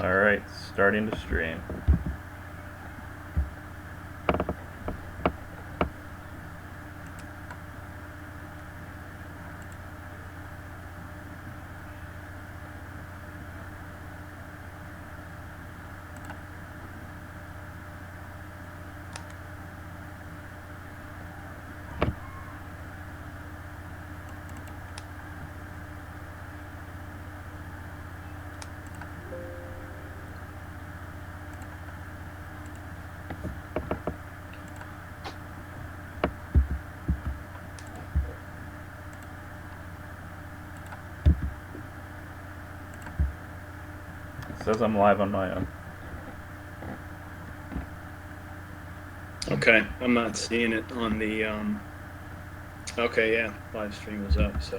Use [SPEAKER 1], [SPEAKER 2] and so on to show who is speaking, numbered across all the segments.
[SPEAKER 1] All right, starting to stream. It says I'm live on my own.
[SPEAKER 2] Okay, I'm not seeing it on the. Okay, yeah, live stream was up. So.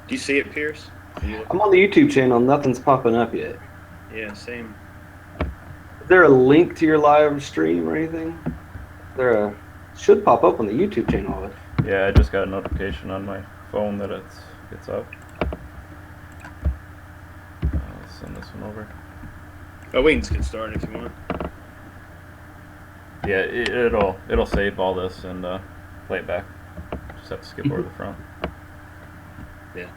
[SPEAKER 2] Do you see it, Pierce?
[SPEAKER 3] I'm on the YouTube channel. Nothing's popping up yet.
[SPEAKER 2] Yeah, same.
[SPEAKER 3] Is there a link to your live stream or anything? Should pop up on the YouTube channel.
[SPEAKER 1] Yeah, I just got a notification on my phone that it's up. I'll send this one over.
[SPEAKER 2] Oh, we can just get started if you want.
[SPEAKER 1] Yeah, it'll save all this and play it back. Just have to skip over the front.
[SPEAKER 2] Yeah.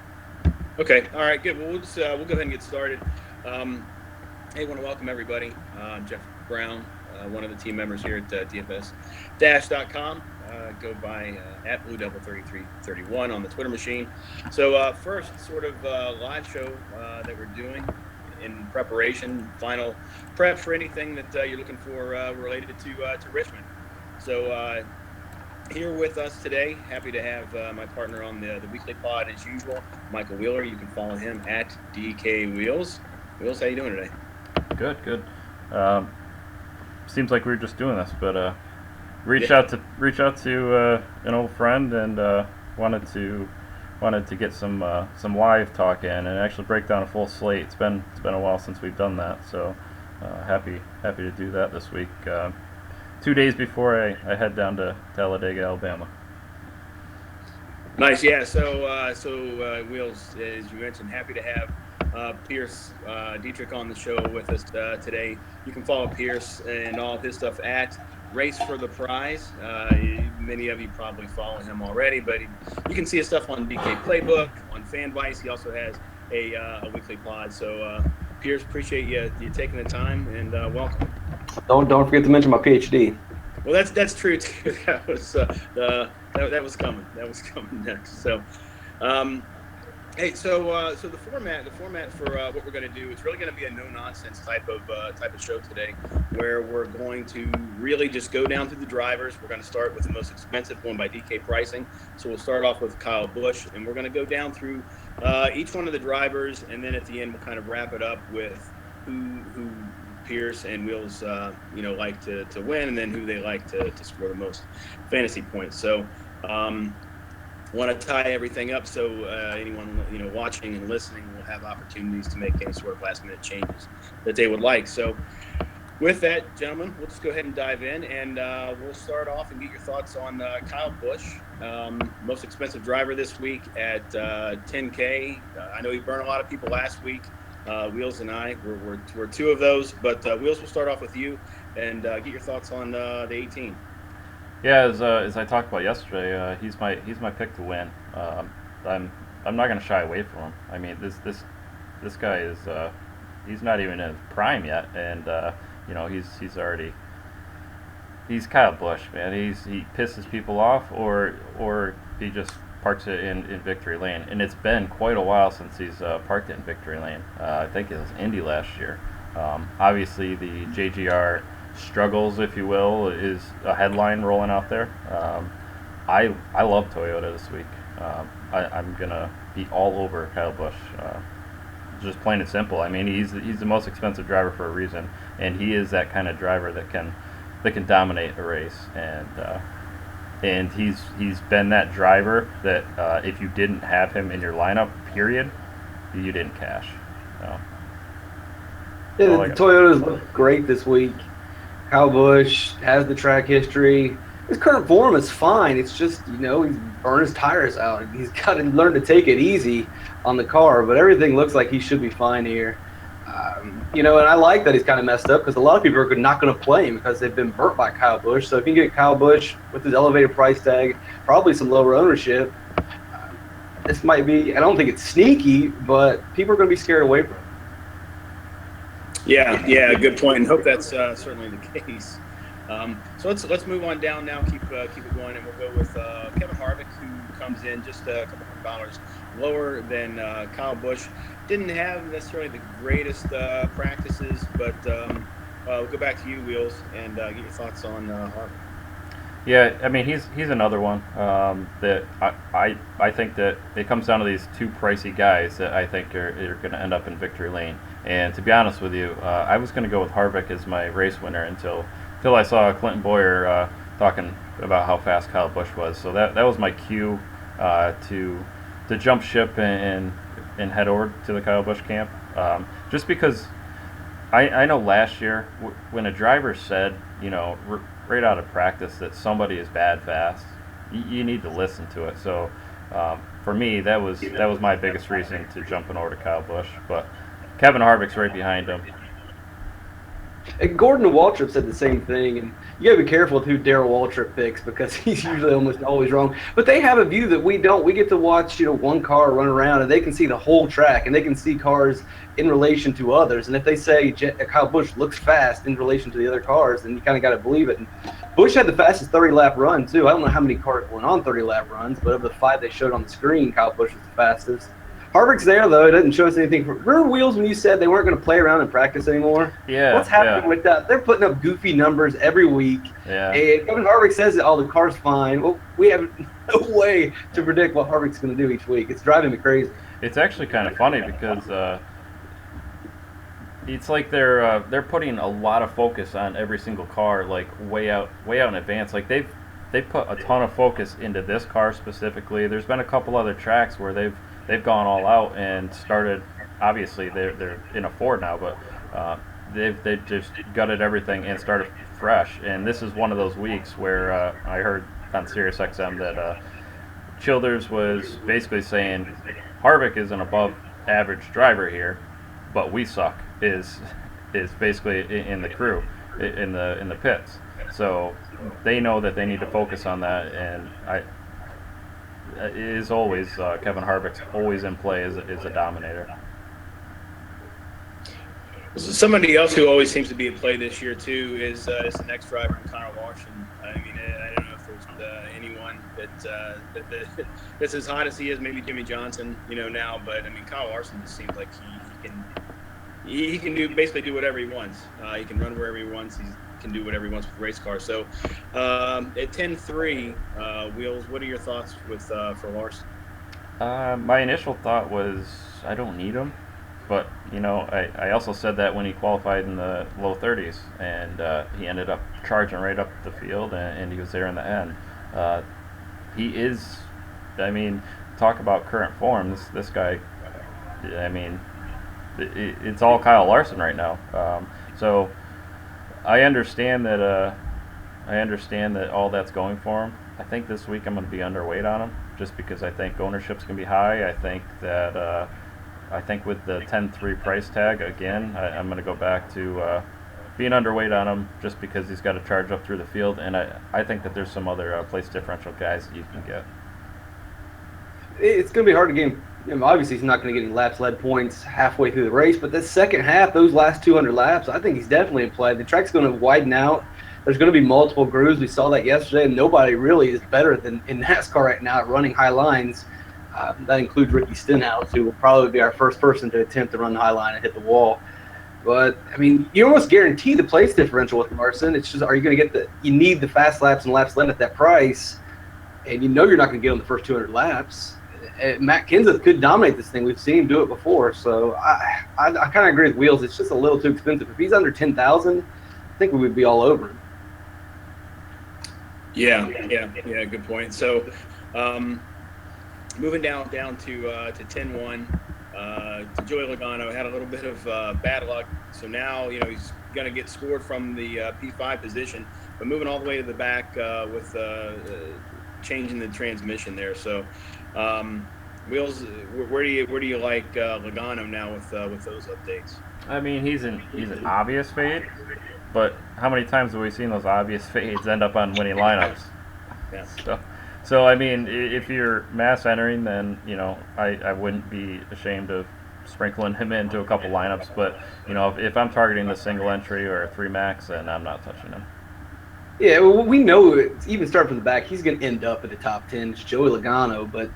[SPEAKER 2] Okay. All right. Good. Well, we'll go ahead and get started. Hey, I want to welcome everybody. I'm Jeff Brown, one of the team members here at DFSDash.com. Go by at BlueDevil3331 on the Twitter machine. So first, sort of live show that we're doing in preparation, final prep for anything that you're looking for related to Richmond. So here with us today, happy to have my partner on the weekly pod as usual, Michael Wheeler. You can follow him at DK Wheels. Wheels, how you doing today?
[SPEAKER 1] Good. Seems like we were just doing this, but reached out to an old friend and wanted to get some live talk in and actually break down a full slate. It's been a while since we've done that, so happy to do that this week. 2 days before I head down to Talladega, Alabama.
[SPEAKER 2] Nice, yeah. So Wheels, as you mentioned, happy to have Pierce Dietrich on the show with us today. You can follow Pierce and all of his stuff at Race for the Prize. Many of you probably follow him already, but you can see his stuff on DK Playbook, on FanVice. He also has a weekly pod. So Pierce, appreciate you taking the time and welcome.
[SPEAKER 3] Don't forget to mention my PhD.
[SPEAKER 2] Well, that's true too. That was that was coming. That was coming next. So, hey, so the format for what we're going to do, it's really going to be a no nonsense type of show today, where we're going to really just go down through the drivers. We're going to start with the most expensive one by DK pricing. So we'll start off with Kyle Busch, and we're going to go down through each one of the drivers, and then at the end we'll kind of wrap it up with who Pierce and Wheels, like to win, and then who they like to score the most fantasy points. So, want to tie everything up so anyone watching and listening will have opportunities to make any sort of last-minute changes that they would like. So, with that, gentlemen, we'll just go ahead and dive in, and we'll start off and get your thoughts on Kyle Busch, most expensive driver this week at $10K. I know he burned a lot of people last week. Wheels and I, we're two of those, but Wheels, will start off with you and get your thoughts on the 18.
[SPEAKER 1] Yeah, as I talked about yesterday, he's my pick to win. I'm not going to shy away from him. I mean, this guy is he's not even in his prime yet, and he's Kyle Busch, man. He pisses people off, or he just parks it in victory lane, and it's been quite a while since he's parked it in victory lane. I think it was Indy last year. Obviously, the JGR struggles, if you will, is a headline rolling out there. I love Toyota this week. I'm gonna be all over Kyle Busch. Just plain and simple. I mean, he's the most expensive driver for a reason, and he is that kind of driver that can dominate a race. And he's been that driver that if you didn't have him in your lineup, period, you didn't cash. So,
[SPEAKER 3] yeah, the Toyotas look great this week. Kyle Busch has the track history. his current form is fine. It's just, he's burned his tires out. He's got to learn to take it easy on the car, but everything looks like he should be fine here. And I like that he's kind of messed up because a lot of people are not going to play him because they've been burnt by Kyle Busch. So if you can get Kyle Busch with his elevated price tag, probably some lower ownership, this might be, I don't think it's sneaky, but people are going to be scared away from it.
[SPEAKER 2] Yeah, good point, and hope that's certainly the case. So let's move on down now. Keep it going, and we'll go with Kevin Harvick, who comes in just a couple $100 lower than Kyle Busch. Didn't have necessarily the greatest practices, but we'll go back to you, Wheels, and get your thoughts on Harvick.
[SPEAKER 1] Yeah, I mean he's another one that I think that it comes down to these two pricey guys that I think are going to end up in victory lane. And to be honest with you, I was going to go with Harvick as my race winner until I saw Clinton Boyer talking about how fast Kyle Busch was. So that was my cue to jump ship and head over to the Kyle Busch camp. Just because I know last year when a driver said, right out of practice that somebody is bad fast, you need to listen to it. So for me, that was my biggest reason to jumping over to Kyle Busch. But Kevin Harvick's right behind him.
[SPEAKER 3] And Gordon Waltrip said the same thing, and you got to be careful with who Darrell Waltrip picks because he's usually almost always wrong. But they have a view that we don't. We get to watch, one car run around, and they can see the whole track, and they can see cars in relation to others. And if they say Kyle Busch looks fast in relation to the other cars, then you kind of got to believe it. And Busch had the fastest 30-lap run, too. I don't know how many cars went on 30-lap runs, but of the 5 they showed on the screen, Kyle Busch was the fastest. Harvick's there, though. It doesn't show us anything. Remember, Wheels, when you said they weren't going to play around in practice anymore?
[SPEAKER 1] Yeah.
[SPEAKER 3] What's happening with that? They're putting up goofy numbers every week.
[SPEAKER 1] Yeah.
[SPEAKER 3] And Kevin Harvick says that, the car's fine. Well, we have no way to predict what Harvick's going to do each week. It's driving me crazy.
[SPEAKER 1] It's actually kind of funny because it's like they're putting a lot of focus on every single car, like way out in advance. Like they've put a ton of focus into this car specifically. There's been a couple other tracks where they've gone all out and started. Obviously, they're in a Ford now, but they've just gutted everything and started fresh. And this is one of those weeks where I heard on SiriusXM that Childers was basically saying Harvick is an above average driver here, but we suck. Is basically in the crew in the pits. So they know that they need to focus on that, and it is always Kevin Harvick's always in play as a dominator.
[SPEAKER 2] Somebody else who always seems to be in play this year too is the next driver, Connor Larson. I mean, I don't know if there's anyone that's as hot as he is. Maybe Jimmy Johnson, now. But I mean, Kyle Larson just seems like he can do whatever he wants. He can run wherever he wants. He can do whatever he wants with race cars. So at 10-3, Wheels, what are your thoughts for Larson?
[SPEAKER 1] My initial thought was I don't need him, but I also said that when he qualified in the low 30s, and he ended up charging right up the field, and he was there in the end. He is, I mean, talk about current form. This guy, I mean, it's all Kyle Larson right now. So I understand that all that's going for him. I think this week I'm going to be underweight on him just because I think ownership's going to be high. I think that with the 10-3 price tag again, I'm going to go back to being underweight on him just because he's got to charge up through the field, and I think that there's some other place differential guys that you can get.
[SPEAKER 3] It's going to be hard to get him. Obviously, he's not going to get any laps led points halfway through the race, but the second half, those last 200 laps, I think he's definitely in play. The track's going to widen out. There's going to be multiple grooves. We saw that yesterday, and nobody really is better than in NASCAR right now at running high lines. That includes Ricky Stenhouse, who will probably be our first person to attempt to run the high line and hit the wall. But, I mean, you almost guarantee the place differential with Larson. It's just, are you going to get you need the fast laps and laps led at that price, and you're not going to get on the first 200 laps. Matt Kenseth could dominate this thing. We've seen him do it before. So I kind of agree with Wheels. It's just a little too expensive. If he's under 10,000, I think we would be all over him.
[SPEAKER 2] Yeah, good point. So moving down to 10-1, Joey Logano had a little bit of bad luck. So now, he's going to get scored from the P5 position. moving all the way to the back with changing the transmission there. So, Wheels, where do you like Logano now with those updates?
[SPEAKER 1] I mean, he's an obvious fade, but how many times have we seen those obvious fades end up on winning lineups?
[SPEAKER 2] Yeah.
[SPEAKER 1] So I mean, if you're mass entering, then I wouldn't be ashamed of sprinkling him into a couple lineups. But if I'm targeting the single entry or a 3 max, then I'm not touching him.
[SPEAKER 3] Yeah, well, we know even starting from the back, he's going to end up at the top 10. It's Joey Logano, but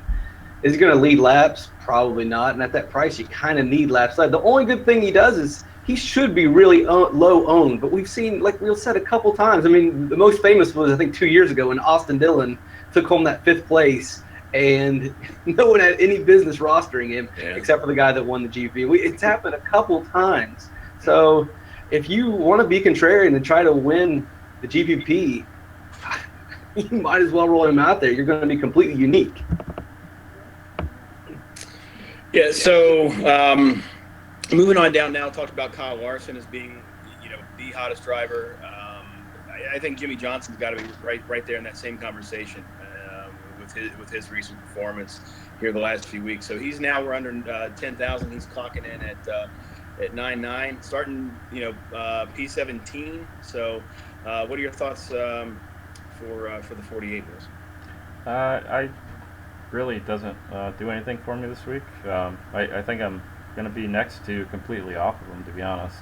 [SPEAKER 3] is he going to lead laps? Probably not. And at that price, you kind of need laps led. The only good thing he does is he should be really low owned. But we've seen, like we said a couple times, I mean, the most famous was, I think, 2 years ago when Austin Dillon took home that 5th place, and no one had any business rostering him except for the guy that won the GP. It's happened a couple times. So if you want to be contrarian and try to win the GPP, you might as well roll him out there. You're going to be completely unique.
[SPEAKER 2] Yeah, so moving on down now, talked about Kyle Larson as being, the hottest driver. I think Jimmy Johnson's got to be right there in that same conversation with his recent performance here the last few weeks. So he's now, we're under 10,000. He's clocking in at 9.9, starting P17. So what are your thoughts for the 48 Bulls?
[SPEAKER 1] I really doesn't do anything for me this week. I think I'm going to be next to completely off of him, to be honest.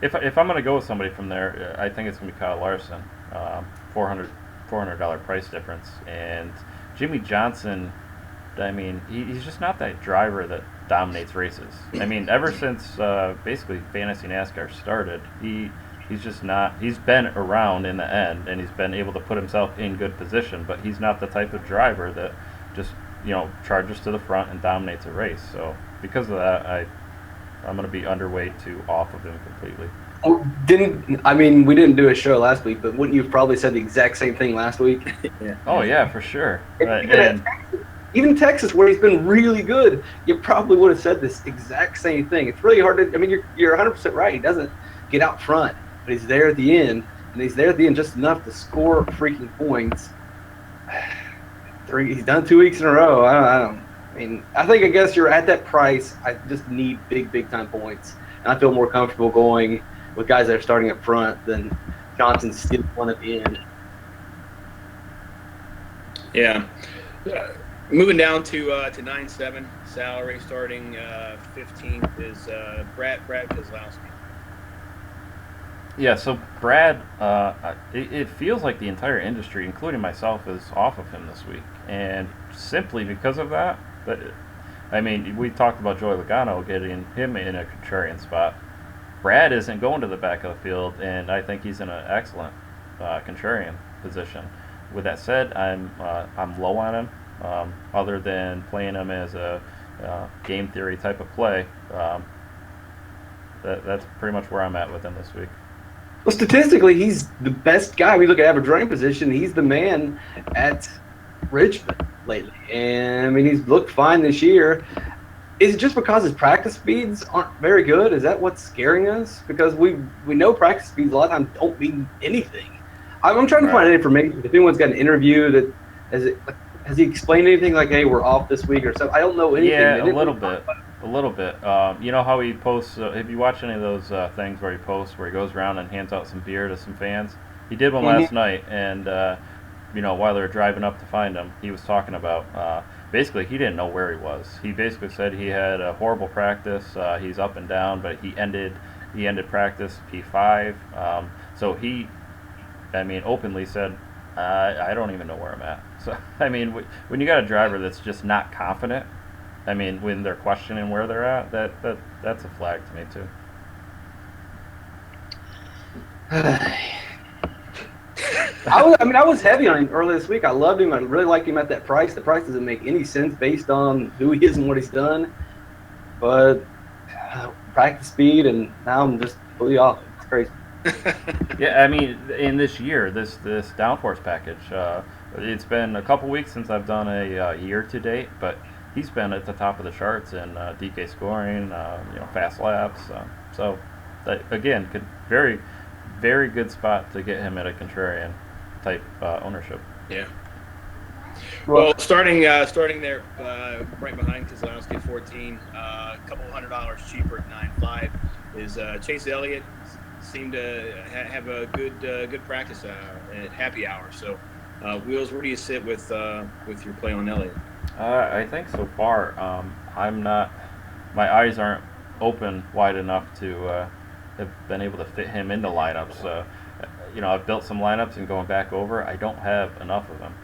[SPEAKER 1] If I'm going to go with somebody from there, I think it's going to be Kyle Larson. $400 price difference. And Jimmy Johnson, I mean, he's just not that driver that dominates races. I mean, ever since basically Fantasy NASCAR started, he's just not. He's been around in the end, and he's been able to put himself in good position, but he's not the type of driver that just charges to the front and dominates a race. So because of that, I'm going to be underweight to off of him completely.
[SPEAKER 3] We didn't do a show last week, but wouldn't you have probably said the exact same thing last week?
[SPEAKER 1] Yeah. Oh yeah, for sure.
[SPEAKER 3] Even Texas, where he's been really good, you probably would have said this exact same thing. It's really hard to. I mean, you're 100% right. He doesn't get out front, but he's there at the end, and he's there at the end just enough to score freaking points. He's done 2 weeks in a row. I guess you're at that price. I just need big time points, and I feel more comfortable going with guys that are starting up front than Johnson still one at the end.
[SPEAKER 2] Yeah. Moving down to 9.7 salary, starting 15th is Brad Keselowski.
[SPEAKER 1] Yeah, so Brad, it feels like the entire industry, including myself, is off of him this week, and simply because of that. I mean, we talked about Joey Logano getting him in a contrarian spot. Brad isn't going to the back of the field, and I think he's in an excellent contrarian position. With that said, I'm low on him. Other than playing him as a game theory type of play, that's pretty much where I'm at with him this week.
[SPEAKER 3] Well, statistically, he's the best guy. We look at average running position. He's the man at Richmond lately, and I mean he's looked fine this year. Is it just because his practice speeds aren't very good? Is that what's scaring us? Because we know practice speeds a lot of times don't mean anything. I'm trying to find information. If anyone's got an interview that has he explained anything like, hey, we're off this week or something? I don't know anything.
[SPEAKER 1] Yeah, a little bit. You know how he posts, have you watched any of those things where he posts where he goes around and hands out some beer to some fans? He did one last night, and while they were driving up to find him, he was talking about basically he didn't know where he was. He basically said he had a horrible practice. He's up and down, but he ended practice P5. So he openly said, I don't even know where I'm at. So, I mean, when you got a driver that's just not confident, I mean, when they're questioning where they're at, that's a flag to me, too.
[SPEAKER 3] I was heavy on him earlier this week. I loved him. I really liked him at that price. The price doesn't make any sense based on who he is and what he's done. But practice speed, and now I'm just fully off. It's crazy.
[SPEAKER 1] Yeah, I mean, in this year, this downforce package, it's been a couple weeks since I've done a year to date, but he's been at the top of the charts in DK scoring, fast laps. So that, again, very, very good spot to get him at a contrarian type ownership.
[SPEAKER 2] Yeah.
[SPEAKER 3] Well,
[SPEAKER 2] Well, starting there, right behind Kozlowski at 14, a couple $100 cheaper at 9.5 is Chase Elliott. Seemed to have a good practice at happy hour. So, Wheels, where do you sit with your play on Elliott?
[SPEAKER 1] I think so far, I'm not. My eyes aren't open wide enough to have been able to fit him into lineups. I've built some lineups and going back over, I don't have enough of him.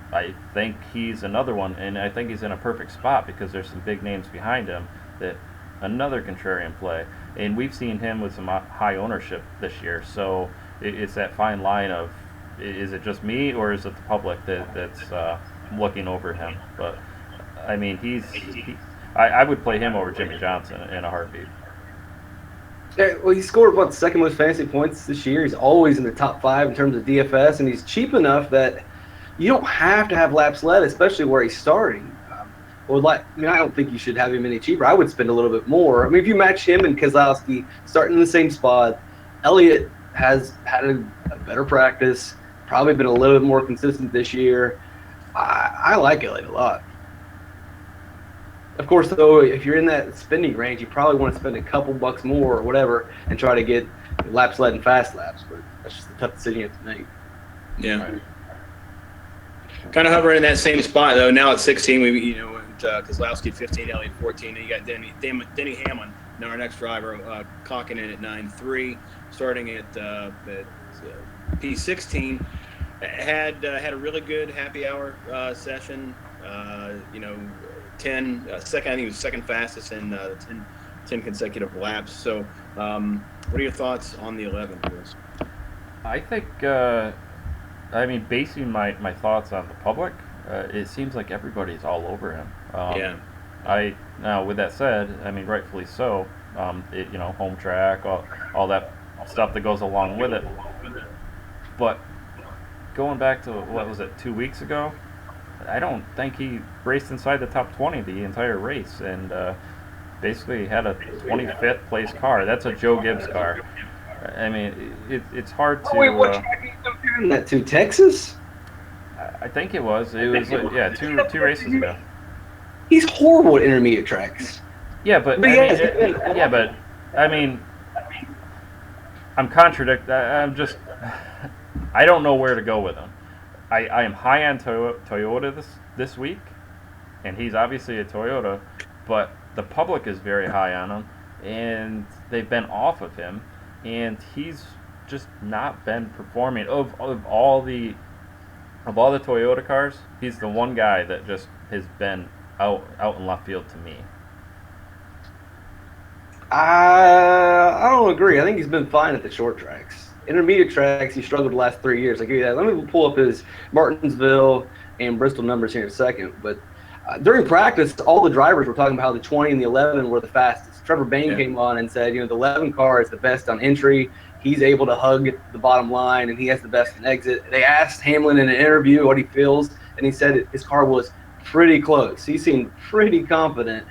[SPEAKER 1] I think he's another one, and I think he's in a perfect spot because there's some big names behind him that another contrarian play, and we've seen him with some high ownership this year. So it's that fine line of, is it just me or is it the public that's looking over him? But I mean, I would play him over Jimmy Johnson in a heartbeat.
[SPEAKER 3] yeah, well, he scored the second most fantasy points this year. He's always in the top 5 in terms of DFS, and he's cheap enough that you don't have to have laps led, especially where he's starting. I don't think you should have him any cheaper. I would spend a little bit more. I mean, if you match him and Kozlowski starting in the same spot, Elliott has had a better practice, probably been a little bit more consistent this year. I like Elliott a lot. Of course, though, if you're in that spending range, you probably want to spend a couple bucks more or whatever and try to get laps led and fast laps. But that's just a tough decision you have to make.
[SPEAKER 2] Yeah.
[SPEAKER 1] Right.
[SPEAKER 2] Kind of hovering in that same spot though. Now at 16, we went Kozlowski at 15, Elliott 14, and you got Denny Hamlin. Now our next driver, clocking in at 9.3, starting at P16. Had a really good happy hour session. 10 second. I think he was second fastest in 10 consecutive laps. So, what are your thoughts on the 11, Chris?
[SPEAKER 1] I think, basing my thoughts on the public, it seems like everybody's all over him. Now, with that said, I mean, rightfully so. Home track, all that stuff that goes along with it. But going back to, what was it, 2 weeks ago? I don't think he raced inside the top 20 the entire race, and basically had a 25th place car. That's a Joe Gibbs car. I mean, it's hard to.
[SPEAKER 3] Wait, what track are you comparing that to? Texas?
[SPEAKER 1] I think it was. It was two races ago.
[SPEAKER 3] He's horrible at intermediate tracks.
[SPEAKER 1] Yeah, but I mean, I'm I don't know where to go with him. I am high on Toyota this week, and he's obviously a Toyota, but the public is very high on him, and they've been off of him, and he's just not been performing. Of all the Toyota cars, he's the one guy that just has been out in left field to me.
[SPEAKER 3] I don't agree. I think he's been fine at the short tracks. Intermediate tracks, he struggled the last 3 years. I give you that. Let me pull up his Martinsville and Bristol numbers here in a second. But during practice, all the drivers were talking about how the 20 and the 11 were the fastest. Trevor Bayne came on and said, the 11 car is the best on entry. He's able to hug the bottom line, and he has the best in exit. They asked Hamlin in an interview what he feels, and he said his car was pretty close. He seemed pretty confident.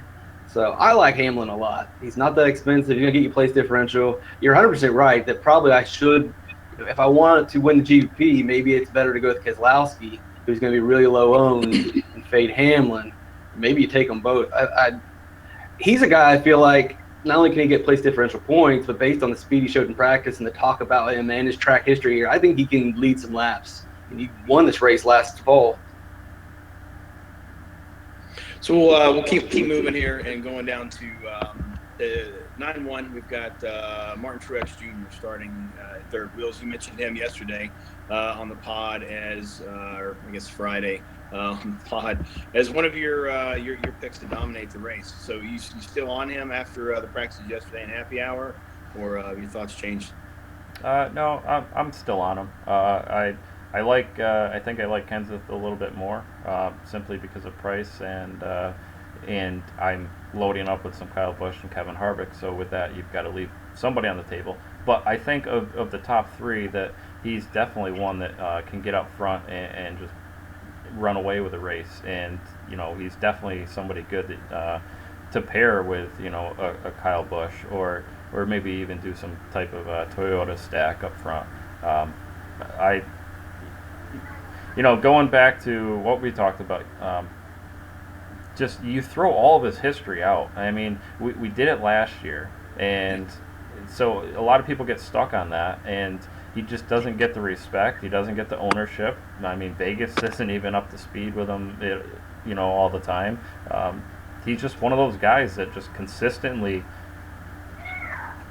[SPEAKER 3] So I like Hamlin a lot. He's not that expensive. He's going to get you place differential. You're 100% right that probably I should, if I wanted to win the GP, maybe it's better to go with Kozlowski, who's going to be really low owned, and fade Hamlin. Maybe you take them both. He's a guy I feel like not only can he get place differential points, but based on the speed he showed in practice and the talk about him and his track history here, I think he can lead some laps. And he won this race last fall.
[SPEAKER 2] So we'll keep moving here and going down to 9-1. We've got Martin Truex Jr. starting at third. Wheels, you mentioned him yesterday on the pod or I guess Friday on the pod as one of your picks to dominate the race. So you still on him after the practice yesterday and happy hour, or have your thoughts changed?
[SPEAKER 1] No, I'm still on him. I think I like Kenseth a little bit more, simply because of price, and I'm loading up with some Kyle Busch and Kevin Harvick. So with that, you've got to leave somebody on the table. But I think of the top three that he's definitely one that can get up front and just run away with the race. And he's definitely somebody good to pair with a Kyle Busch, or or maybe even do some type of Toyota stack up front. I, going back to what we talked about, just you throw all of his history out. I mean, we did it last year, and so a lot of people get stuck on that, and he just doesn't get the respect. He doesn't get the ownership. I mean, Vegas isn't even up to speed with him, all the time. He's just one of those guys that just consistently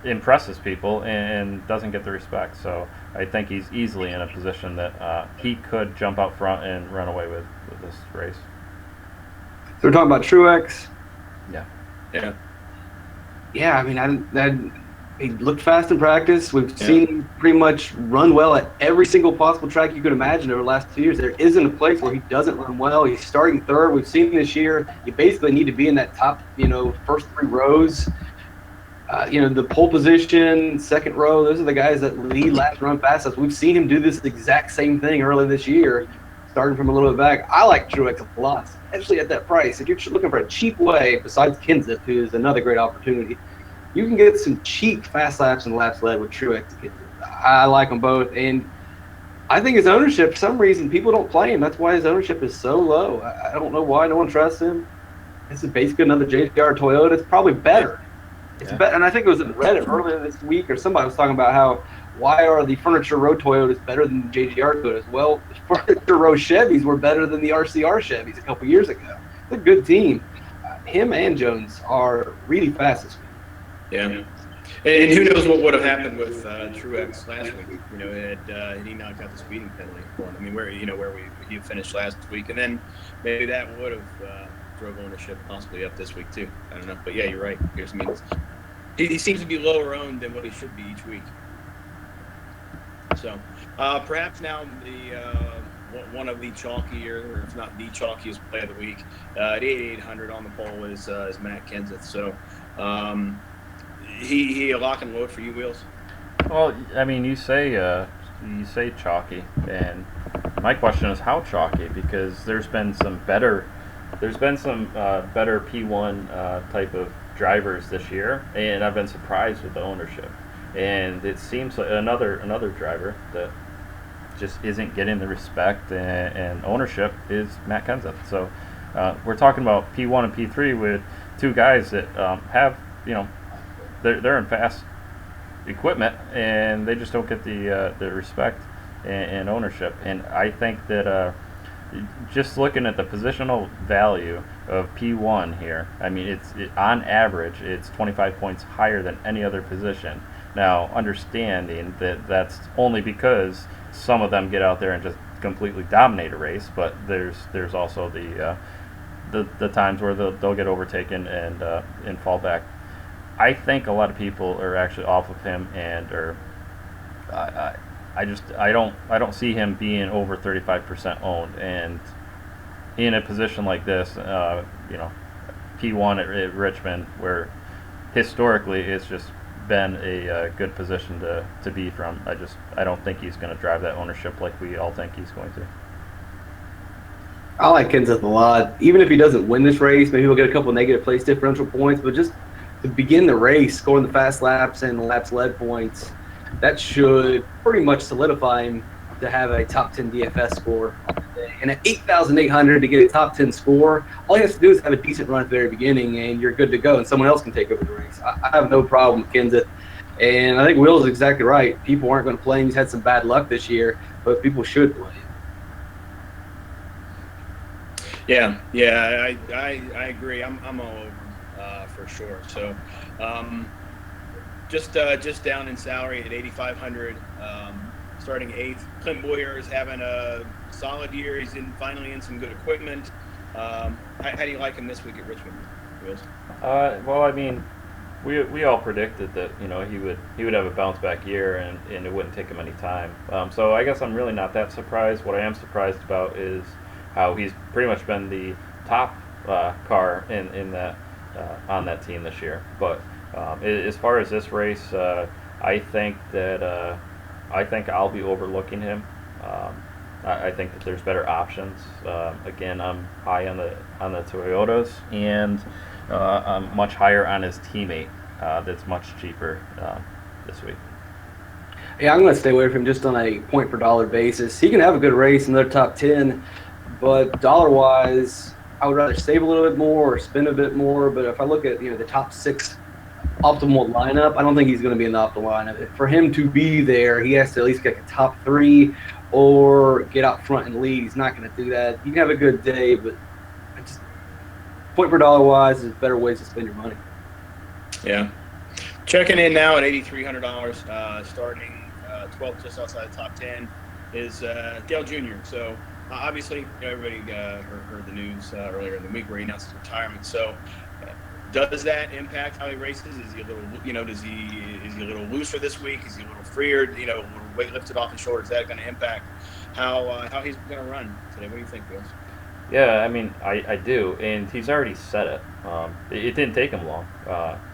[SPEAKER 1] impresses people and doesn't get the respect. So I think he's easily in a position that he could jump out front and run away with this race.
[SPEAKER 3] So we're talking about Truex.
[SPEAKER 1] Yeah.
[SPEAKER 2] Yeah.
[SPEAKER 3] Yeah, I mean, he looked fast in practice. We've seen him pretty much run well at every single possible track you could imagine over the last 2 years. There isn't a place where he doesn't run well. He's starting third. We've seen this year. You basically need to be in that top, first 3 rows. The pole position, second row, those are the guys that lead laps, run fastest. We've seen him do this exact same thing early this year, starting from a little bit back. I like Truex a lot, especially at that price. If you're looking for a cheap way, besides Kenseth, who is another great opportunity, you can get some cheap fast laps and laps led with Truex and Kenseth. I like them both, and I think his ownership, for some reason, people don't play him. That's why his ownership is so low. I don't know why no one trusts him. This is basically another JGR Toyota. It's probably better. It's better, and I think it was in Reddit earlier this week, or somebody was talking about why are the Furniture Row Toyotas better than the JGR Toyotas? Well, the Furniture Row Chevys were better than the RCR Chevys a couple years ago. It's a good team. Him and Jones are really fast this week.
[SPEAKER 2] Yeah. And who knows what would have happened with Truex last week? Had he not got the speeding penalty for him. I mean, where he finished last week, and then maybe that would have drove ownership possibly up this week too. I don't know, but yeah, you're right. He seems to be lower owned than what he should be each week. So perhaps now one of the chalkier, or if not the chalkiest play of the week, at 8,800 on the pole is Matt Kenseth. So he a lock and load for you, Wheels?
[SPEAKER 1] Well, I mean, you say chalky, and my question is how chalky, because there's been some better P1 type of drivers this year, and I've been surprised with the ownership. And it seems like another driver that just isn't getting the respect and ownership is Matt Kenseth. So we're talking about P1 and P3 with 2 guys that have, they're in fast equipment, and they just don't get the respect and ownership. And I think that just looking at the positional value of P1 here, I mean, on average, it's 25 points higher than any other position. Now, understanding that that's only because some of them get out there and just completely dominate a race, but there's also the times where they'll get overtaken and fall back. I think a lot of people are actually off of him, and I don't see him being over 35% owned, and in a position like this, P1 at Richmond, where historically it's just been a good position to be from. I don't think he's going to drive that ownership like we all think he's going to.
[SPEAKER 3] I like Kenseth a lot. Even if he doesn't win this race, maybe he'll get a couple negative place differential points, but just to begin the race, scoring the fast laps and laps led points, that should pretty much solidify him to have a top 10 DFS score on the day. And at 8,800 to get a top 10 score, all he has to do is have a decent run at the very beginning, and you're good to go, and someone else can take over the race. I have no problem with Kenseth. And I think Will is exactly right. People aren't going to play him. He's had some bad luck this year, but people should play him.
[SPEAKER 2] Yeah, I agree. I'm all over for sure. So, just down in salary at 8,500, starting 8th. Clint Boyer is having a solid year. He's finally in some good equipment. How do you like him this week at Richmond, Wills?
[SPEAKER 1] Well, I mean, we all predicted that he would have a bounce back year, and it wouldn't take him any time. So I guess I'm really not that surprised. What I am surprised about is how he's pretty much been the top car in that on that team this year. But as far as this race, I think I'll be overlooking him. I think that there's better options. Again, I'm high on the Toyotas, and I'm much higher on his teammate. that's much cheaper this week.
[SPEAKER 3] Yeah, I'm going to stay away from him just on a point per dollar basis. He can have a good race in their top 10, but dollar wise, I would rather save a little bit more or spend a bit more. But if I look at the top 6 optimal lineup, I don't think he's going to be in the optimal lineup. For him to be there, he has to at least get a top 3 or get out front and lead. He's not going to do that. You can have a good day, but just point per dollar wise is better ways to spend your money.
[SPEAKER 2] Yeah. Checking in now at $8,300, starting 12th, just outside the top 10, is Dale Jr. So obviously, everybody heard the news earlier in the week where he announced his retirement. So does that impact how he races? Is he a little, is he a little looser this week? Is he a little freer? A little weight lifted off his shoulders? Is that going to impact how he's going to run today? What do you think, Bills?
[SPEAKER 1] Yeah, I mean, I do, and he's already said it. It didn't take him long,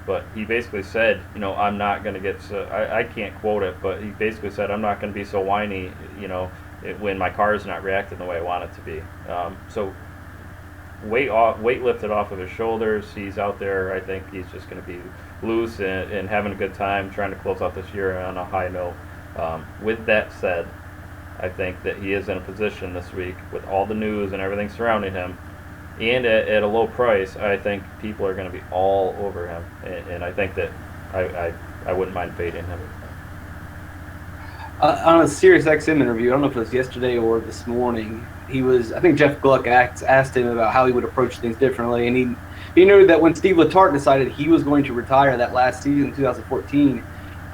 [SPEAKER 1] but he basically said, I'm not going to get so, I can't quote it, but he basically said, I'm not going to be so whiny, when my car is not reacting the way I want it to be. So weight lifted off of his shoulders. He's out there. I think he's just going to be loose and having a good time, trying to close out this year on a high note. With that said, I think that he is in a position this week with all the news and everything surrounding him, and at a low price. I think people are going to be all over him, and I think that I wouldn't mind fading him.
[SPEAKER 3] On a SiriusXM interview, I don't know if it was yesterday or this morning, I think Jeff Gluck asked him about how he would approach things differently, and he knew that when Steve Letarte decided he was going to retire that last season, 2014,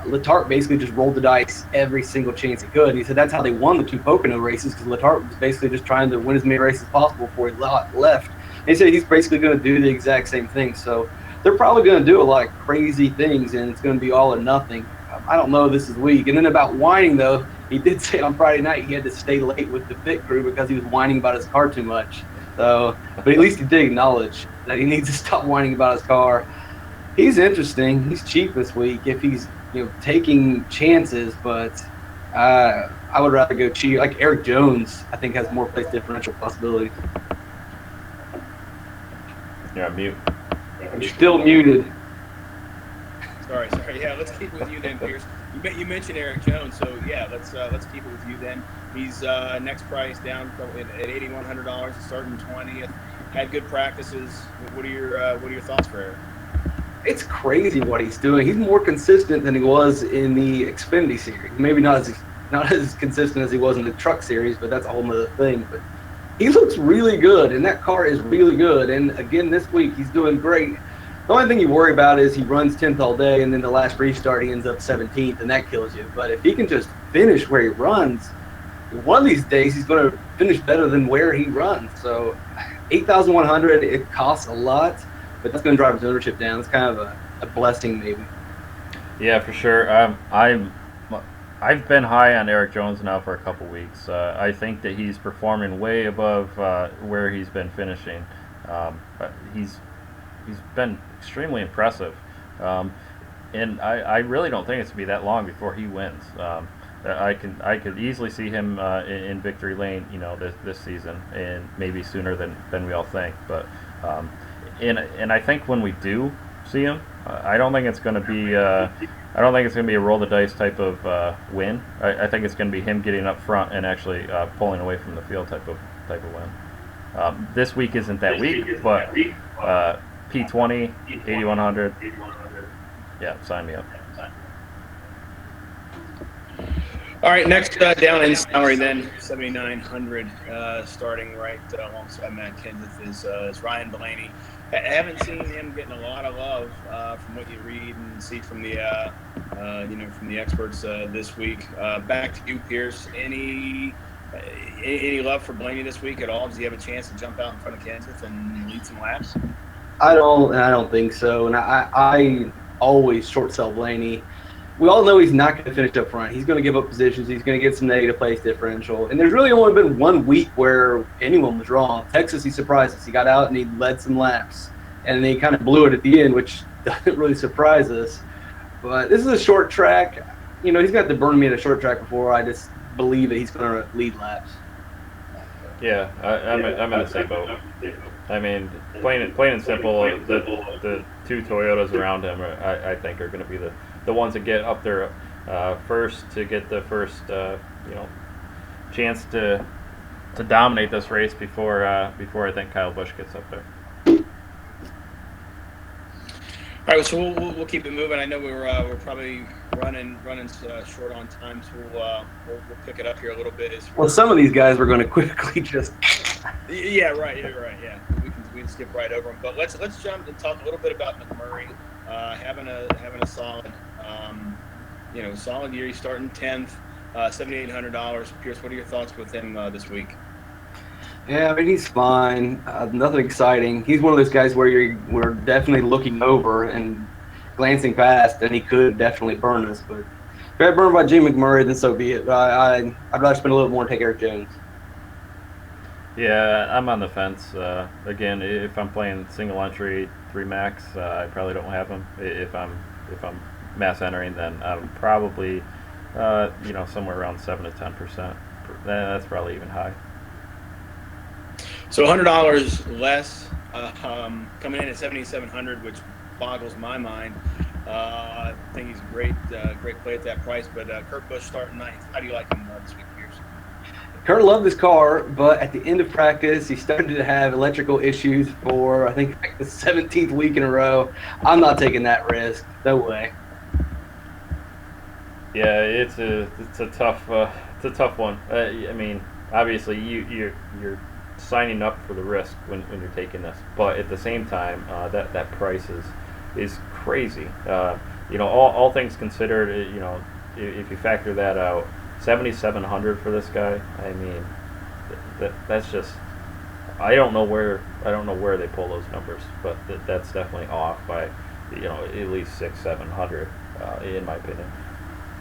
[SPEAKER 3] Letarte basically just rolled the dice every single chance he could. He said that's how they won the 2 Pocono races, because Letarte was basically just trying to win as many races as possible before he left. And he said he's basically going to do the exact same thing. So they're probably going to do a lot of crazy things, and it's going to be all or nothing. I don't know this is weak. And then about whining, though, he did say on Friday night he had to stay late with the pit crew because he was whining about his car too much. So, but at least he did acknowledge that he needs to stop whining about his car. He's interesting. He's cheap this week if he's taking chances, but I would rather go cheap. Like Eric Jones, I think has more place differential possibilities.
[SPEAKER 1] You're on mute.
[SPEAKER 3] I'm still muted.
[SPEAKER 2] Sorry. Yeah, let's keep it with you then, Pierce. You mentioned Eric Jones, so yeah, let's keep it with you then. He's next price down at $8,100, starting 20th. Had good practices. What are your thoughts for Eric?
[SPEAKER 3] It's crazy what he's doing. He's more consistent than he was in the Xfinity series. Maybe not as consistent as he was in the Truck series, but that's a whole other thing. But he looks really good, and that car is really good. And again, this week he's doing great. The only thing you worry about is he runs 10th all day, and then the last restart he ends up 17th, and that kills you. But if he can just finish where he runs, one of these days he's going to finish better than where he runs. So $8,100, it costs a lot, but that's going to drive his ownership down. It's kind of a blessing, maybe.
[SPEAKER 1] Yeah, for sure. I've been high on Eric Jones now for a couple weeks. I think that he's performing way above where he's been finishing. But he's been extremely impressive, and I really don't think it's gonna be that long before he wins. I could easily see him in victory lane, this season, and maybe sooner than we all think. But and I think when we do see him, I don't think it's going to be a roll the dice type of win. I think it's going to be him getting up front and actually pulling away from the field type of win. This week isn't that week, but P20, 8,100. Yeah, sign me up.
[SPEAKER 2] All right, next down in salary then, 7,900, starting right alongside Matt Kenseth is Ryan Blaney. I haven't seen him getting a lot of love from what you read and see from the from the experts this week. Back to you, Pierce. Any love for Blaney this week at all? Does he have a chance to jump out in front of Kenseth and lead some laps?
[SPEAKER 3] I don't think so. And I always short sell Blaney. We all know he's not going to finish up front. He's going to give up positions. He's going to get some negative place differential. And there's really only been 1 week where anyone was wrong. Texas, he surprised us. He got out and he led some laps. And then he kind of blew it at the end, which doesn't really surprise us. But this is a short track. He's got to burn me at a short track before I just believe that he's going to lead laps.
[SPEAKER 1] Yeah, I'm in the same boat. I mean, plain and simple, the two Toyotas around him, I think, are going to be the ones that get up there first to get the first chance to dominate this race before I think Kyle Busch gets up there.
[SPEAKER 2] All right, so we'll keep it moving. I know we're probably running short on time, so we'll pick it up here a little bit.
[SPEAKER 3] Well, some of these guys we're going to quickly just.
[SPEAKER 2] Yeah, right. Yeah, we can skip right over them. But let's jump and talk a little bit about McMurray having a solid solid year. He's starting 10th, $7,800. Pierce, what are your thoughts with him this week?
[SPEAKER 3] Yeah, I mean, he's fine. Nothing exciting. He's one of those guys where we're definitely looking over and glancing past, and he could definitely burn us. But if I got burned by Jim McMurray, then so be it. I'd rather spend a little more and take Eric Jones.
[SPEAKER 1] Yeah, I'm on the fence. Again, if I'm playing single entry 3 max, I probably don't have him. If I'm mass entering, then I'm probably somewhere around 7 to 10%. That's probably even high.
[SPEAKER 2] So $100 less, coming in at $7,700, which boggles my mind. I think he's a great play at that price. But Kurt Busch starting 9th. How do you like him this week, Pierce?
[SPEAKER 3] Kurt loved his car, but at the end of practice, he started to have electrical issues for I think the 17th week in a row. I'm not taking that risk. No way.
[SPEAKER 1] Yeah, it's a tough one. I mean, obviously you're signing up for the risk when you're taking this, but at the same time, that price is crazy. All things considered, if you factor that out, $7,700 for this guy. I mean, that's just, I don't know where they pull those numbers, but that's definitely off by at least $600-700 in my opinion.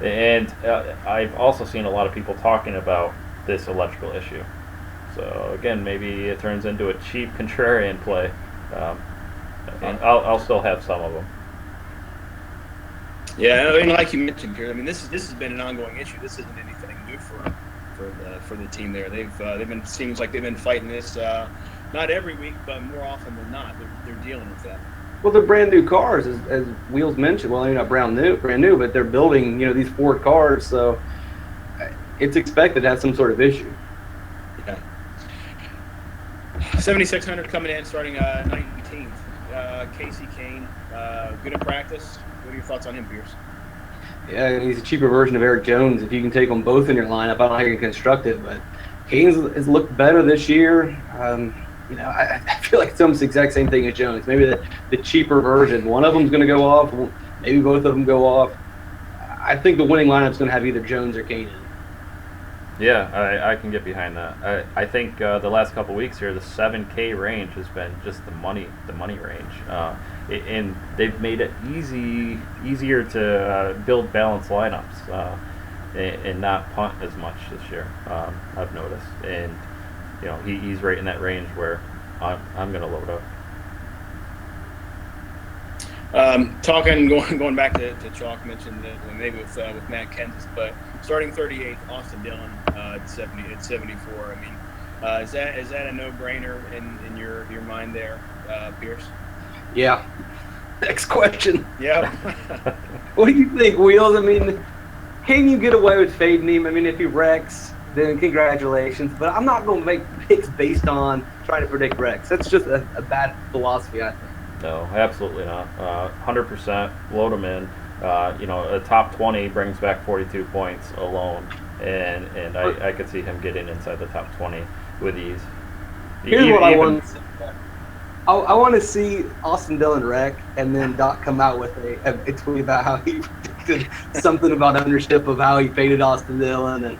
[SPEAKER 1] And I've also seen a lot of people talking about this electrical issue. So again, maybe it turns into a cheap contrarian play. And I'll still have some of them.
[SPEAKER 2] Yeah, I mean, like you mentioned, Pierce. I mean, this has been an ongoing issue. This isn't anything new for the team there. Seems like they've been fighting this not every week, but more often than not, they're dealing with that.
[SPEAKER 3] Well, they're brand new cars, as Wheels mentioned. Well, they're not brand new, but they're building these Ford cars, so it's expected to have some sort of issue.
[SPEAKER 2] Yeah. 7,600 coming in, starting 19th. Casey Kane, good in practice. What are your thoughts on him, Pierce?
[SPEAKER 3] Yeah, he's a cheaper version of Eric Jones. If you can take them both in your lineup, I don't know how you can construct it, but Kane has looked better this year. I feel like it's almost the exact same thing as Jones. Maybe the cheaper version. One of them's going to go off. Maybe both of them go off. I think the winning lineup's going to have either Jones or Kane in it.
[SPEAKER 1] Yeah, I can get behind that. I think the last couple of weeks here, the 7K range has been just the money range, and they've made it easier to build balanced lineups and not punt as much this year. I've noticed, and he's right in that range where I'm going to load up.
[SPEAKER 2] Going back to Chalk, mentioned that maybe with Matt Kenseth, but starting 38th, Austin Dillon at 74. I mean, is that a no-brainer in your mind there, Pierce?
[SPEAKER 3] Yeah. Next question.
[SPEAKER 2] Yeah.
[SPEAKER 3] What do you think, Wheels? I mean, can you get away with fading him? I mean, if he wrecks, then congratulations. But I'm not going to make picks based on trying to predict wrecks. That's just a bad philosophy, I think.
[SPEAKER 1] No, absolutely not. 100% load them in. A top 20 brings back 42 points alone, and I could see him getting inside the top 20 with ease.
[SPEAKER 3] Here's what I want to see. I want to see Austin Dillon wreck, and then Doc come out with a tweet about how he predicted something about ownership of how he faded Austin Dillon, and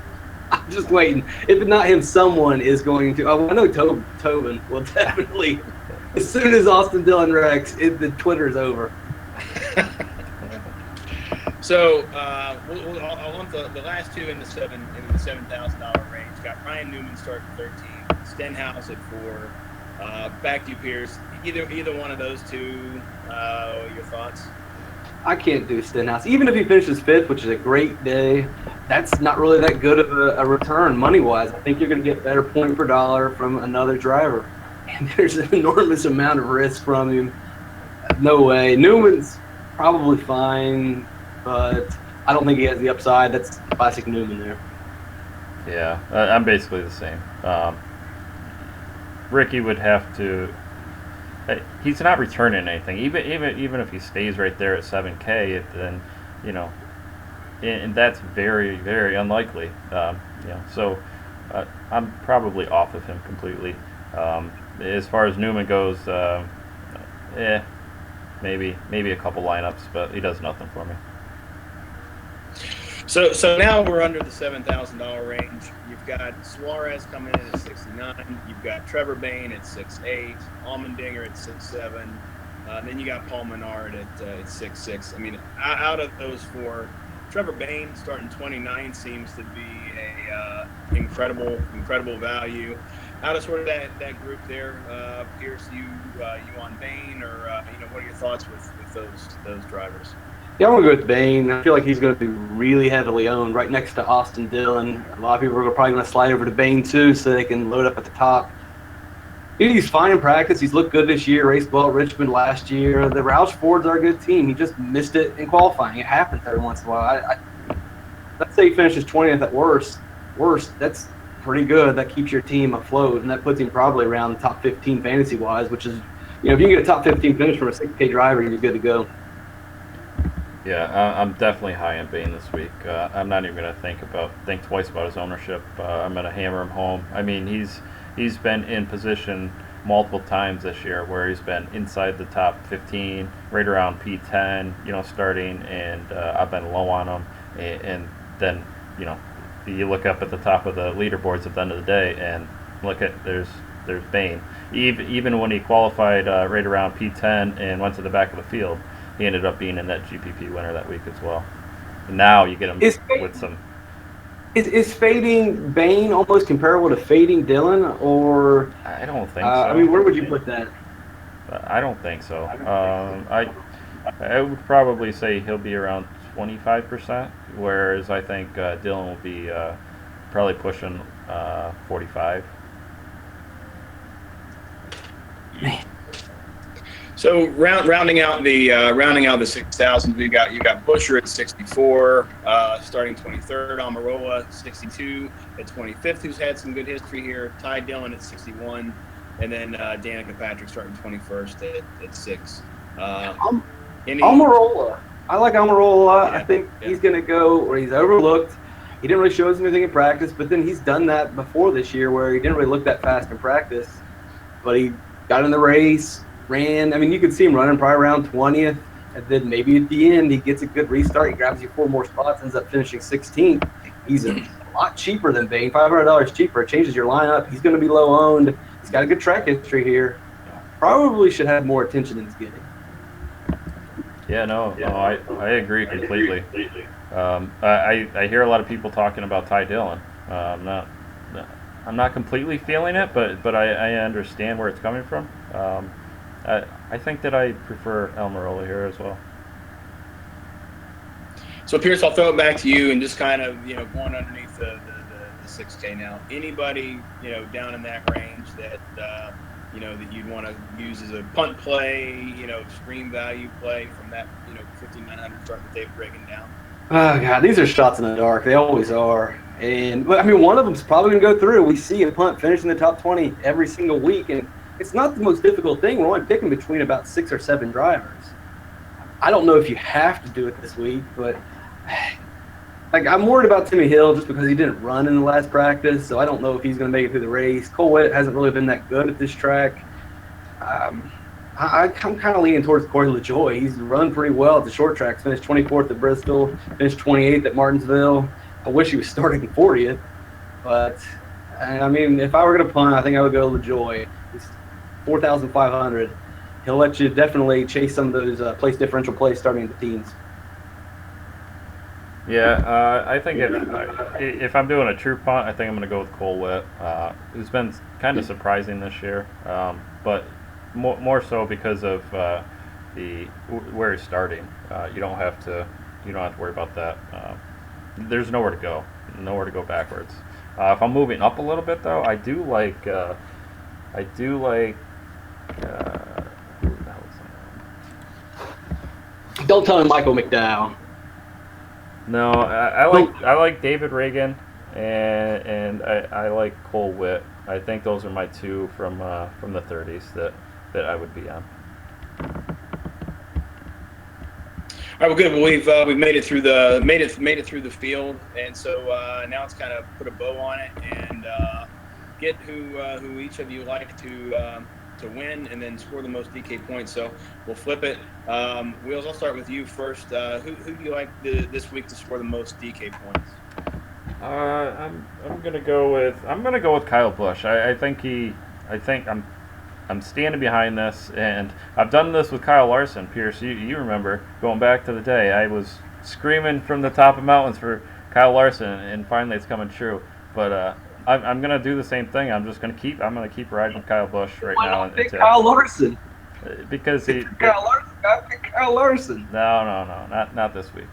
[SPEAKER 3] I'm just waiting. If not him, someone is going to. I know Tobin will definitely. As soon as Austin Dillon wrecks, the Twitter's over.
[SPEAKER 2] So I'll lump the last two in the $7,000 range. Got Ryan Newman starting 13, Stenhouse at 4. Back to you, Pierce. Either one of those two. Your thoughts?
[SPEAKER 3] I can't do Stenhouse. Even if he finishes fifth, which is a great day, that's not really that good of a return money-wise. I think you're going to get better point per dollar from another driver. And there's an enormous amount of risk from him. No way. Newman's probably fine, but I don't think he has the upside. That's classic Newman there.
[SPEAKER 1] Yeah, I'm basically the same. Ricky would have to. He's not returning anything. Even if he stays right there at 7K, then and that's very, very unlikely. So I'm probably off of him completely. As far as Newman goes, maybe a couple lineups, but he does nothing for me.
[SPEAKER 2] So now we're under the $7,000 range. You've got Suarez coming in at 69. You've got Trevor Bayne at 6'8", Allmendinger at 6'7". Then you got Paul Menard at 6'6". I mean, out of those four, Trevor Bayne starting 29 seems to be a incredible value. Out of sort of that group there, Pierce, you on Bayne, or what are your thoughts with those drivers?
[SPEAKER 3] Yeah, I'm going to go with Bayne. I feel like he's going to be really heavily owned right next to Austin Dillon. A lot of people are probably going to slide over to Bayne too so they can load up at the top. He's fine in practice. He's looked good this year. Raced well at Richmond last year. The Roush Fords are a good team. He just missed it in qualifying. It happens every once in a while. Let's say he finishes 20th at worst. That's pretty good. That keeps your team afloat, and that puts him probably around the top 15 fantasy-wise, which is, if you can get a top 15 finish from a 6K driver, you're good to go.
[SPEAKER 1] Yeah, I'm definitely high on Bayne this week. I'm not even going to think twice about his ownership. I'm going to hammer him home. I mean, he's been in position multiple times this year where he's been inside the top 15, right around P10, starting, and I've been low on him. And then, you look up at the top of the leaderboards at the end of the day and look at there's Bayne. Even when he qualified right around P10 and went to the back of the field, he ended up being a net GPP winner that week as well. And now you get him with some.
[SPEAKER 3] Is fading Bayne almost comparable to fading Dillon, or?
[SPEAKER 1] I don't think so.
[SPEAKER 3] I mean, where would you put that?
[SPEAKER 1] I don't think so. I would probably say he'll be around 25%, whereas I think Dillon will be probably pushing 45.
[SPEAKER 3] Man.
[SPEAKER 2] So rounding out the 6,000, you got Busher at 64, starting 23rd. Almirola 62 at 25th, who's had some good history here. Ty Dillon at 61, and then Danica Patrick starting 21st at 6.
[SPEAKER 3] Almirola. I like Almirola a lot.
[SPEAKER 2] Yeah,
[SPEAKER 3] I think he's going to go where he's overlooked. He didn't really show us anything in practice, but then he's done that before this year where he didn't really look that fast in practice, but he got in the race. Ran. I mean, you could see him running probably around 20th, and then maybe at the end he gets a good restart. He grabs you 4 more spots, ends up finishing 16th. He's a lot cheaper than Bayne, $500 cheaper. It changes your lineup. He's going to be low owned. He's got a good track history here. Probably should have more attention than he's getting.
[SPEAKER 1] Yeah, I agree completely. I hear a lot of people talking about Ty Dillon. I'm not completely feeling it, but I understand where it's coming from. I think that I prefer Almirola here as well.
[SPEAKER 2] So Pierce, I'll throw it back to you and just kind of going underneath the 6K now. Anybody down in that range that that you'd want to use as a punt play, extreme value play from that 5,900 start that they've breaking down.
[SPEAKER 3] Oh God, these are shots in the dark. They always are. And I mean, one of them's probably going to go through. We see a punt finish in the top 20 every single week, and it's not the most difficult thing. We're only picking between about 6 or 7 drivers. I don't know if you have to do it this week, but I'm worried about Timmy Hill just because he didn't run in the last practice, so I don't know if he's going to make it through the race. Cole Witt hasn't really been that good at this track. I'm kind of leaning towards Corey LaJoie. He's run pretty well at the short tracks, finished 24th at Bristol, finished 28th at Martinsville. I wish he was starting 40th, but I mean, if I were going to punt, I think I would go LaJoie. He's 4,500. He'll let you definitely chase some of those place differential plays starting in the teens.
[SPEAKER 1] Yeah, I think if I'm doing a true punt, I think I'm going to go with Cole Witt. Who's been kind of surprising this year, but more so because of the where he's starting. You don't have to worry about that. There's nowhere to go, backwards. If I'm moving up a little bit though, I do like who the hell is that?
[SPEAKER 3] Don't tell him Michael McDowell.
[SPEAKER 1] No, I like David Reagan, and I like Cole Witt. I think those are my two from the 30s that I would be on.
[SPEAKER 2] All right, well, good. Well, we've made it through the field, and so now it's kind of put a bow on it and get who each of you like to win, and then score the most DK points. So we'll flip it. Wheels, I'll start with you first. Who do you like this week to score the most DK points?
[SPEAKER 1] I'm gonna go with Kyle Busch. I think I'm standing behind this, and I've done this with Kyle Larson. Pierce, you remember going back to the day I was screaming from the top of mountains for Kyle Larson, and finally it's coming true. But I'm gonna do the same thing. I'm gonna keep riding with Kyle Busch right now.
[SPEAKER 3] Why not pick Kyle Larson?
[SPEAKER 1] Because
[SPEAKER 3] Kyle Larson.
[SPEAKER 1] No, not this week.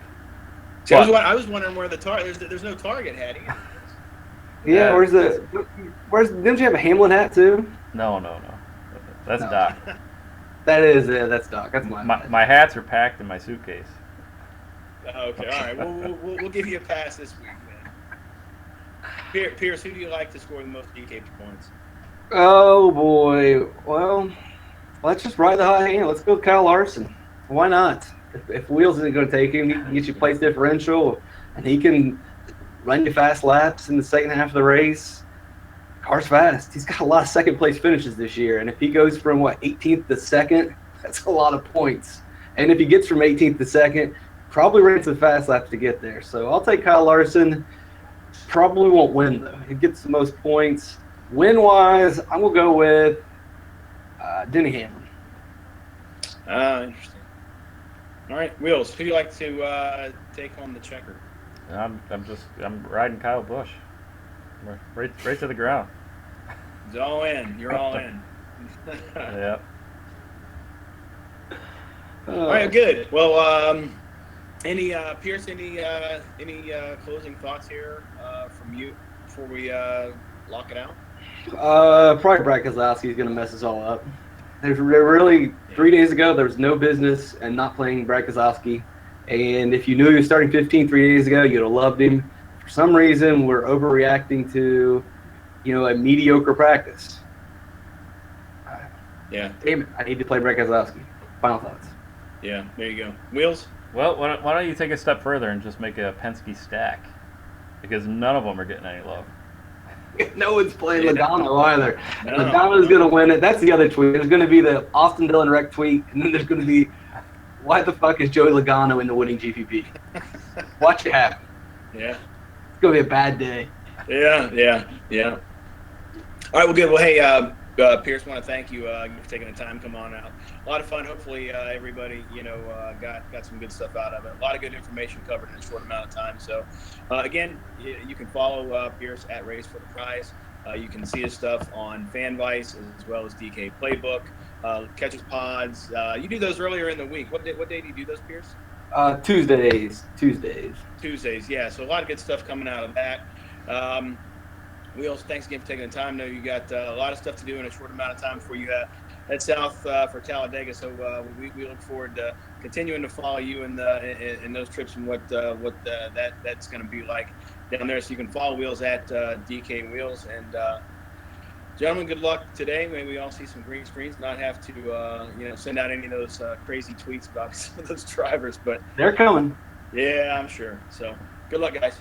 [SPEAKER 2] See, I was wondering where the target. There's no target hat either.
[SPEAKER 3] Yeah, didn't you have a Hamlin hat too?
[SPEAKER 1] No. That's Doc.
[SPEAKER 3] That's Doc. That's
[SPEAKER 1] my hats are packed in my suitcase.
[SPEAKER 2] Okay, all right. We'll give you a pass this week, man. Pierce, who do you like to score the most DK points?
[SPEAKER 3] Oh boy. Well, let's just ride the hot hand. Let's go with Kyle Larson. Why not? If Wheels isn't going to take him, he can get you place differential, and he can run you fast laps in the second half of the race. Car's fast. He's got a lot of second place finishes this year, and if he goes from 18th to second, that's a lot of points. And if he gets from 18th to second, probably runs the fast laps to get there. So I'll take Kyle Larson. Probably won't win though. He gets the most points. Win wise, I'm gonna go with Denny Hamlin.
[SPEAKER 2] Interesting. All right, Wheels, who do you like to take on the checker?
[SPEAKER 1] I'm riding Kyle Busch. Right to the ground.
[SPEAKER 2] It's all in. You're all in.
[SPEAKER 1] Yeah.
[SPEAKER 2] All right, good. Well, Pierce, any closing thoughts here from you before we lock it out?
[SPEAKER 3] Probably Brad Keselowski is going to mess us all up. There's really 3 days ago there was no business in not playing Brad Keselowski, and if you knew he was starting 15 3 days ago, you'd have loved him. For some reason, we're overreacting to, a mediocre practice.
[SPEAKER 2] Yeah.
[SPEAKER 3] Damn it! I need to play Brad Keselowski. Final thoughts.
[SPEAKER 2] Yeah, there you go. Wheels?
[SPEAKER 1] Well, why don't you take a step further and just make a Penske stack? Because none of them are getting any love.
[SPEAKER 3] No one's playing Logano either.
[SPEAKER 2] No.
[SPEAKER 3] Logano's going to win it. That's the other tweet. There's going to be the Austin Dillon wreck tweet, and then there's going to be, why the fuck is Joey Logano in the winning GPP? Watch it happen.
[SPEAKER 2] Yeah.
[SPEAKER 3] It's going to be a bad day.
[SPEAKER 2] Yeah. All right, well, good. Well, hey, Pierce, want to thank you for taking the time to come on out. A lot of fun. Hopefully, everybody, got some good stuff out of it. A lot of good information covered in a short amount of time. So, again, you can follow Pierce at Race for the Prize. You can see his stuff on FanVice as well as DK Playbook. Catch his pods. You do those earlier in the week. What day do you do those, Pierce?
[SPEAKER 3] Tuesdays.
[SPEAKER 2] Tuesdays, yeah. So a lot of good stuff coming out of that. Wheels, thanks again for taking the time. I know you got a lot of stuff to do in a short amount of time before you head south for Talladega. So we look forward to continuing to follow you in those trips and what that's going to be like down there. So you can follow Wheels at DK Wheels. And gentlemen, good luck today. Maybe we all see some green screens, not have to send out any of those crazy tweets about some of those drivers. But
[SPEAKER 3] they're coming.
[SPEAKER 2] Yeah, I'm sure. So good luck, guys.